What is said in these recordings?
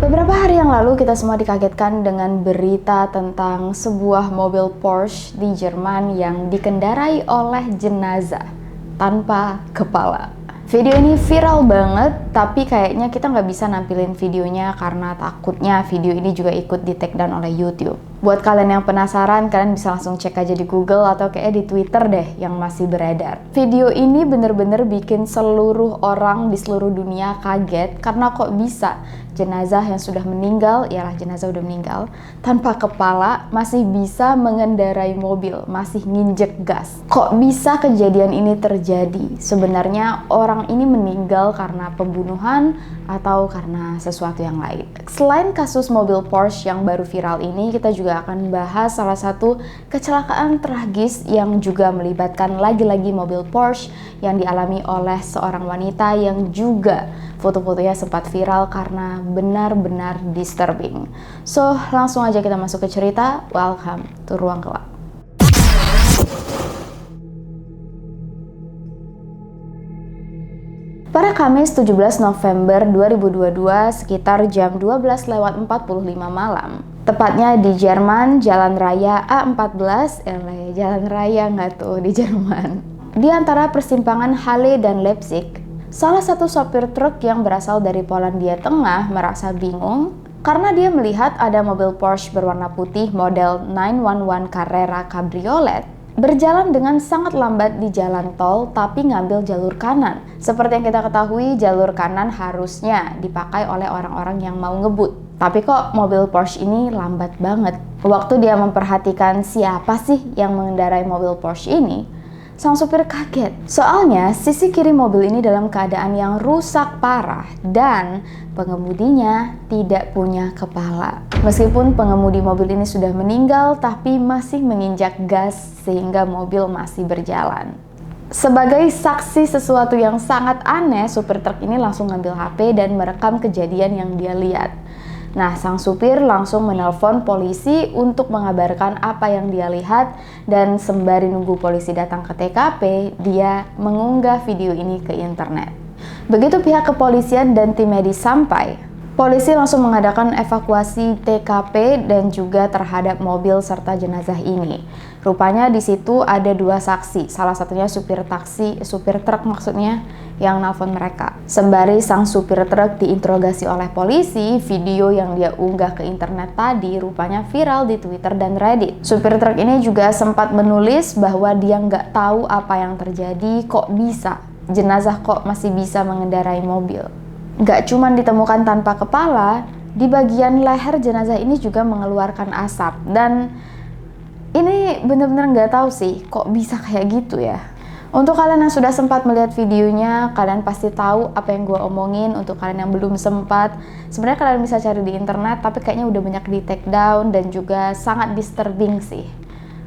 Beberapa hari yang lalu kita semua dikagetkan dengan berita tentang sebuah mobil Porsche di Jerman yang dikendarai oleh jenazah tanpa kepala. Video ini viral banget, tapi kayaknya kita nggak bisa nampilin videonya karena takutnya video ini juga ikut di take down oleh YouTube. Buat kalian yang penasaran, kalian bisa langsung cek aja di Google atau kayak di Twitter deh yang masih beredar. Video ini bener-bener bikin seluruh orang di seluruh dunia kaget karena kok bisa jenazah yang sudah meninggal, ialah jenazah udah meninggal, tanpa kepala masih bisa mengendarai mobil, masih nginjek gas. Kok bisa kejadian ini terjadi? Sebenarnya orang ini meninggal karena pembunuhan atau karena sesuatu yang lain. Selain kasus mobil Porsche yang baru viral ini, kita juga akan bahas salah satu kecelakaan tragis yang juga melibatkan lagi-lagi mobil Porsche yang dialami oleh seorang wanita yang juga foto-fotonya sempat viral karena benar-benar disturbing. So, langsung aja kita masuk ke cerita. Welcome to Ruang Gelap. Pada Kamis 17 November 2022 sekitar jam 12:45 malam, tepatnya di Jerman, Jalan Raya A14, Jalan Raya nggak tuh di Jerman, di antara persimpangan Halle dan Leipzig, salah satu sopir truk yang berasal dari Polandia Tengah merasa bingung karena dia melihat ada mobil Porsche berwarna putih model 911 Carrera Cabriolet berjalan dengan sangat lambat di jalan tol tapi ngambil jalur kanan. Seperti yang kita ketahui, jalur kanan harusnya dipakai oleh orang-orang yang mau ngebut. Tapi kok mobil Porsche ini lambat banget. Waktu dia memperhatikan siapa sih yang mengendarai mobil Porsche ini, sang supir kaget. Soalnya sisi kiri mobil ini dalam keadaan yang rusak parah dan pengemudinya tidak punya kepala. Meskipun pengemudi mobil ini sudah meninggal, tapi masih menginjak gas sehingga mobil masih berjalan. Sebagai saksi sesuatu yang sangat aneh, supir truk ini langsung ngambil HP dan merekam kejadian yang dia lihat. Nah, sang supir langsung menelpon polisi untuk mengabarkan apa yang dia lihat, dan sembari nunggu polisi datang ke TKP, dia mengunggah video ini ke internet. Begitu pihak kepolisian dan tim medis sampai, polisi langsung mengadakan evakuasi TKP dan juga terhadap mobil serta jenazah ini. Rupanya di situ ada dua saksi, salah satunya supir truk maksudnya, yang nelpon mereka. Sembari sang supir truk diinterogasi oleh polisi, video yang dia unggah ke internet tadi rupanya viral di Twitter dan Reddit. Supir truk ini juga sempat menulis bahwa dia nggak tahu apa yang terjadi, kok bisa jenazah kok masih bisa mengendarai mobil. Nggak cuman ditemukan tanpa kepala, di bagian leher jenazah ini juga mengeluarkan asap. Dan ini bener-bener nggak tahu sih kok bisa kayak gitu ya. Untuk kalian yang sudah sempat melihat videonya, kalian pasti tahu apa yang gue omongin. Untuk kalian yang belum sempat, sebenarnya kalian bisa cari di internet, tapi kayaknya udah banyak di take down dan juga sangat disturbing sih.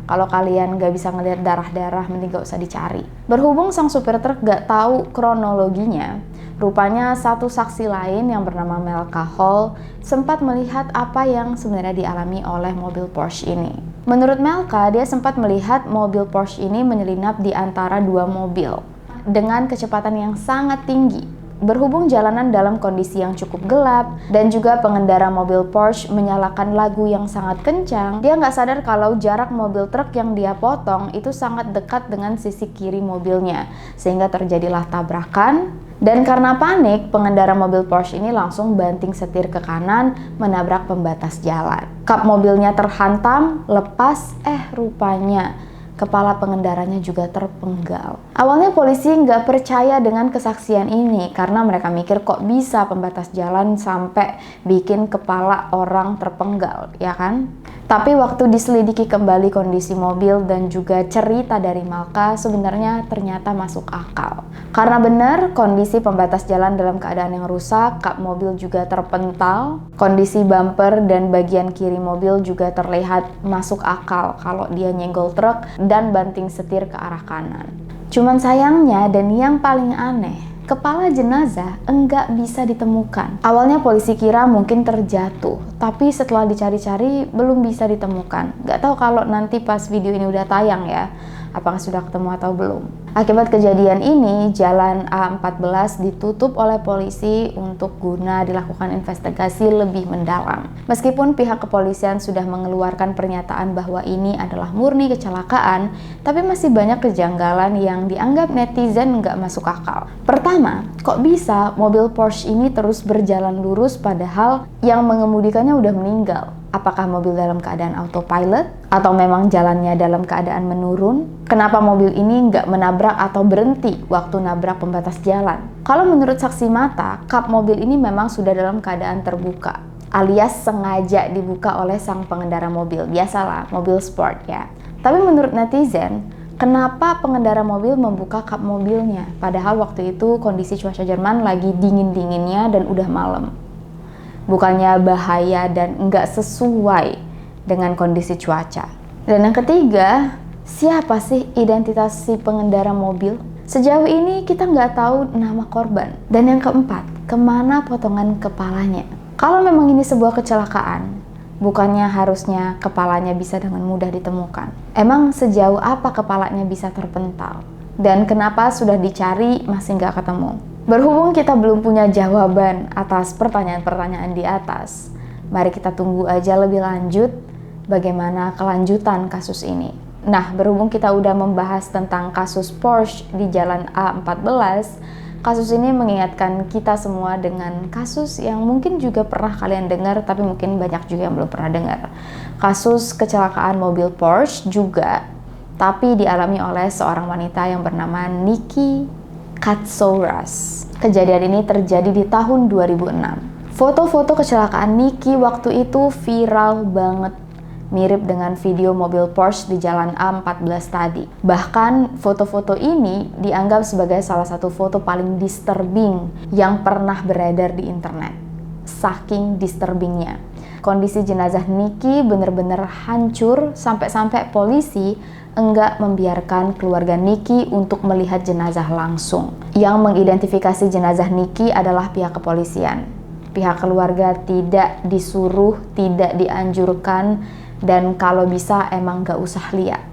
Kalau kalian nggak bisa ngelihat darah-darah, mending gak usah dicari. Berhubung sang supir truk gak tahu kronologinya, rupanya satu saksi lain yang bernama Melka Hall sempat melihat apa yang sebenarnya dialami oleh mobil Porsche ini. Menurut Melka, dia sempat melihat mobil Porsche ini menyelinap di antara dua mobil dengan kecepatan yang sangat tinggi. Berhubung jalanan dalam kondisi yang cukup gelap dan juga pengendara mobil Porsche menyalakan lagu yang sangat kencang, dia nggak sadar kalau jarak mobil truk yang dia potong itu sangat dekat dengan sisi kiri mobilnya, sehingga terjadilah tabrakan. Dan karena panik, pengendara mobil Porsche ini langsung banting setir ke kanan menabrak pembatas jalan. Kap mobilnya terhantam, lepas, rupanya kepala pengendaranya juga terpenggal. Awalnya polisi nggak percaya dengan kesaksian ini karena mereka mikir kok bisa pembatas jalan sampai bikin kepala orang terpenggal, ya kan? Tapi waktu diselidiki kembali kondisi mobil dan juga cerita dari Melka, sebenarnya ternyata masuk akal. Karena benar kondisi pembatas jalan dalam keadaan yang rusak, kap mobil juga terpental, kondisi bumper dan bagian kiri mobil juga terlihat masuk akal kalau dia nyenggol truk dan banting setir ke arah kanan. Cuman sayangnya dan yang paling aneh, kepala jenazah enggak bisa ditemukan. Awalnya polisi kira mungkin terjatuh, tapi setelah dicari-cari belum bisa ditemukan. Nggak tahu kalau nanti pas video ini udah tayang ya, apakah sudah ketemu atau belum. Akibat kejadian ini, Jalan A14 ditutup oleh polisi untuk guna dilakukan investigasi lebih mendalam. Meskipun pihak kepolisian sudah mengeluarkan pernyataan bahwa ini adalah murni kecelakaan, tapi masih banyak kejanggalan yang dianggap netizen nggak masuk akal. Pertama, kok bisa mobil Porsche ini terus berjalan lurus padahal yang mengemudikannya udah meninggal? Apakah mobil dalam keadaan autopilot? Atau memang jalannya dalam keadaan menurun? Kenapa mobil ini nggak menabrak atau berhenti waktu nabrak pembatas jalan? Kalau menurut saksi mata, kap mobil ini memang sudah dalam keadaan terbuka, alias sengaja dibuka oleh sang pengendara mobil. Biasalah, mobil sport ya. Tapi menurut netizen, kenapa pengendara mobil membuka kap mobilnya? Padahal waktu itu kondisi cuaca Jerman lagi dingin-dinginnya dan udah malam. Bukannya bahaya dan nggak sesuai dengan kondisi cuaca. Dan yang ketiga, siapa sih identitas si pengendara mobil? Sejauh ini kita nggak tahu nama korban. Dan yang keempat, kemana potongan kepalanya? Kalau memang ini sebuah kecelakaan, bukannya harusnya kepalanya bisa dengan mudah ditemukan? Emang sejauh apa kepalanya bisa terpental? Dan kenapa sudah dicari masih nggak ketemu? Berhubung kita belum punya jawaban atas pertanyaan-pertanyaan di atas, mari kita tunggu aja lebih lanjut bagaimana kelanjutan kasus ini. Nah, berhubung kita udah membahas tentang kasus Porsche di Jalan A14, kasus ini mengingatkan kita semua dengan kasus yang mungkin juga pernah kalian dengar, tapi mungkin banyak juga yang belum pernah dengar. Kasus kecelakaan mobil Porsche juga, tapi dialami oleh seorang wanita yang bernama Niki Katsouras. Kejadian ini terjadi di tahun 2006. Foto-foto kecelakaan Niki waktu itu viral banget, mirip dengan video mobil Porsche di Jalan A14 tadi. Bahkan foto-foto ini dianggap sebagai salah satu foto paling disturbing yang pernah beredar di internet. Saking disturbingnya. Kondisi jenazah Niki benar-benar hancur sampai-sampai polisi enggak membiarkan keluarga Niki untuk melihat jenazah langsung. Yang mengidentifikasi jenazah Niki adalah pihak kepolisian. Pihak keluarga tidak disuruh, tidak dianjurkan, dan kalau bisa emang gak usah lihat.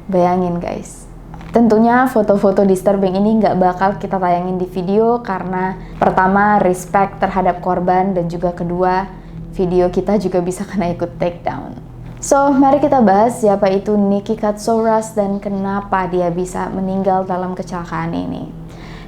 Bayangin guys. Tentunya foto-foto disturbing ini nggak bakal kita tayangin di video karena pertama respect terhadap korban dan juga kedua video kita juga bisa kena ikut take down. So, mari kita bahas siapa itu Niki Katsouras dan kenapa dia bisa meninggal dalam kecelakaan ini.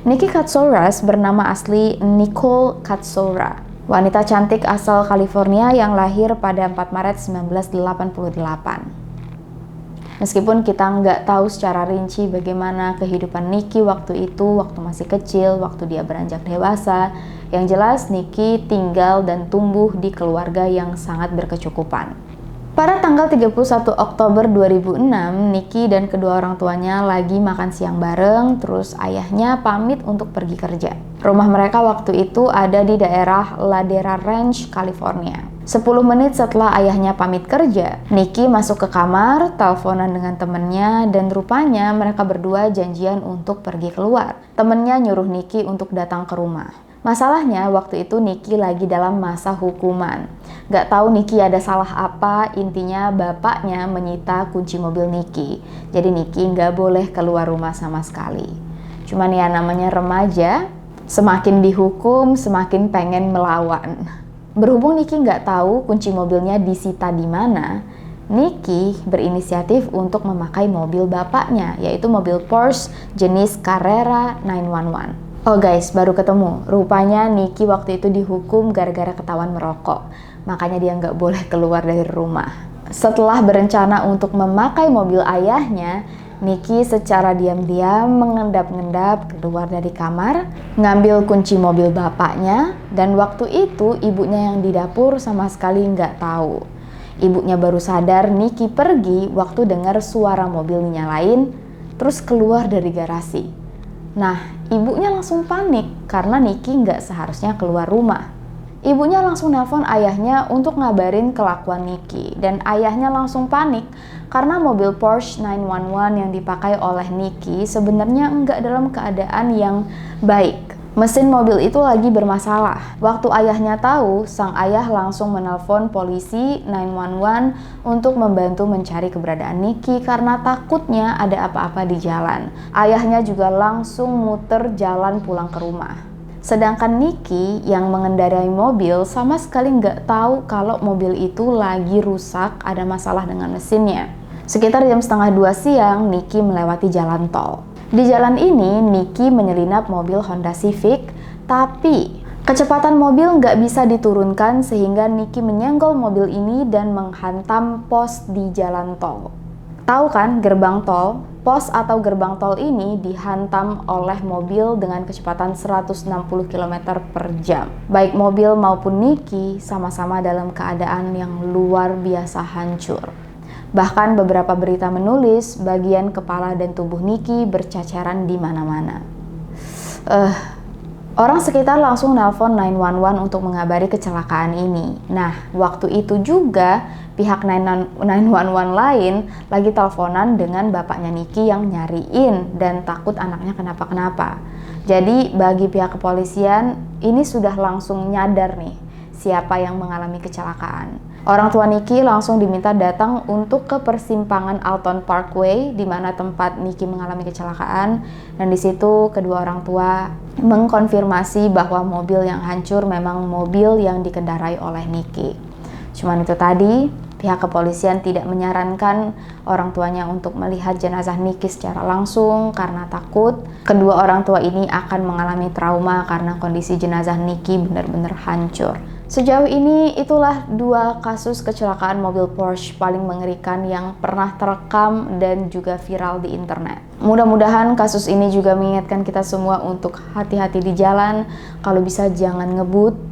Niki Katsouras bernama asli Nicole Katsoura, wanita cantik asal California yang lahir pada 4 Maret 1988. Meskipun kita nggak tahu secara rinci bagaimana kehidupan Niki waktu itu, waktu masih kecil, waktu dia beranjak dewasa, yang jelas Niki tinggal dan tumbuh di keluarga yang sangat berkecukupan. Pada tanggal 31 Oktober 2006, Niki dan kedua orang tuanya lagi makan siang bareng, terus ayahnya pamit untuk pergi kerja. Rumah mereka waktu itu ada di daerah Ladera Ranch, California. 10 menit setelah ayahnya pamit kerja, Niki masuk ke kamar, teleponan dengan temennya, dan rupanya mereka berdua janjian untuk pergi keluar. Temennya nyuruh Niki untuk datang ke rumah. Masalahnya waktu itu Niki lagi dalam masa hukuman. Gak tahu Niki ada salah apa, intinya bapaknya menyita kunci mobil Niki. Jadi Niki gak boleh keluar rumah sama sekali. Cuman ya namanya remaja, semakin dihukum semakin pengen melawan. Berhubung Niki gak tahu kunci mobilnya disita di mana, Niki berinisiatif untuk memakai mobil bapaknya, yaitu mobil Porsche jenis Carrera 911. Oh guys, baru ketemu. Rupanya Niki waktu itu dihukum gara-gara ketahuan merokok. Makanya dia nggak boleh keluar dari rumah. Setelah berencana untuk memakai mobil ayahnya, Niki secara diam-diam mengendap-endap keluar dari kamar, ngambil kunci mobil bapaknya, dan waktu itu ibunya yang di dapur sama sekali nggak tahu. Ibunya baru sadar Niki pergi waktu dengar suara mobil nyalain, terus keluar dari garasi. Nah, ibunya langsung panik karena Niki nggak seharusnya keluar rumah. Ibunya langsung nelpon ayahnya untuk ngabarin kelakuan Niki, dan ayahnya langsung panik karena mobil Porsche 911 yang dipakai oleh Niki sebenarnya nggak dalam keadaan yang baik. Mesin mobil itu lagi bermasalah. Waktu ayahnya tahu, sang ayah langsung menelpon polisi 911 untuk membantu mencari keberadaan Nicky karena takutnya ada apa-apa di jalan. Ayahnya juga langsung muter jalan pulang ke rumah. Sedangkan Nicky yang mengendarai mobil sama sekali nggak tahu kalau mobil itu lagi rusak, ada masalah dengan mesinnya. Sekitar jam 1:30 siang, Nicky melewati jalan tol. Di jalan ini, Nicky menyelinap mobil Honda Civic, tapi kecepatan mobil nggak bisa diturunkan sehingga Nicky menyenggol mobil ini dan menghantam pos di jalan tol. Tahu kan gerbang tol? Pos atau gerbang tol ini dihantam oleh mobil dengan kecepatan 160 km per jam. Baik mobil maupun Nicky sama-sama dalam keadaan yang luar biasa hancur. Bahkan beberapa berita menulis bagian kepala dan tubuh Nicky berceceran di mana-mana. Orang sekitar langsung nelpon 911 untuk mengabari kecelakaan ini. Nah, waktu itu juga pihak 911 lain lagi teleponan dengan bapaknya Nicky yang nyariin dan takut anaknya kenapa-kenapa. Jadi bagi pihak kepolisian ini sudah langsung nyadar nih siapa yang mengalami kecelakaan. Orang tua Nicky langsung diminta datang untuk ke persimpangan Alton Parkway di mana tempat Nicky mengalami kecelakaan, dan di situ kedua orang tua mengkonfirmasi bahwa mobil yang hancur memang mobil yang dikendarai oleh Nicky. Cuman itu tadi, pihak kepolisian tidak menyarankan orang tuanya untuk melihat jenazah Nicky secara langsung karena takut kedua orang tua ini akan mengalami trauma karena kondisi jenazah Nicky benar-benar hancur. Sejauh ini itulah 2 kasus kecelakaan mobil Porsche paling mengerikan yang pernah terekam dan juga viral di internet. Mudah-mudahan kasus ini juga mengingatkan kita semua untuk hati-hati di jalan. Kalau bisa jangan ngebut.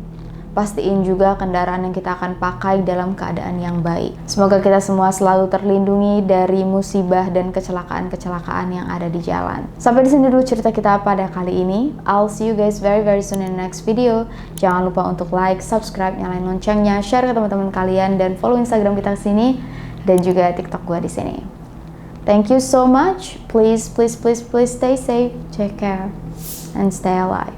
Pastiin juga kendaraan yang kita akan pakai dalam keadaan yang baik. Semoga kita semua selalu terlindungi dari musibah dan kecelakaan-kecelakaan yang ada di jalan. Sampai di sini dulu cerita kita pada kali ini. I'll see you guys very soon in the next video. Jangan lupa untuk like, subscribe, nyalain loncengnya, share ke teman-teman kalian, dan follow Instagram kita sini dan juga TikTok gue di sini. Thank you so much. Please stay safe, take care, and stay alive.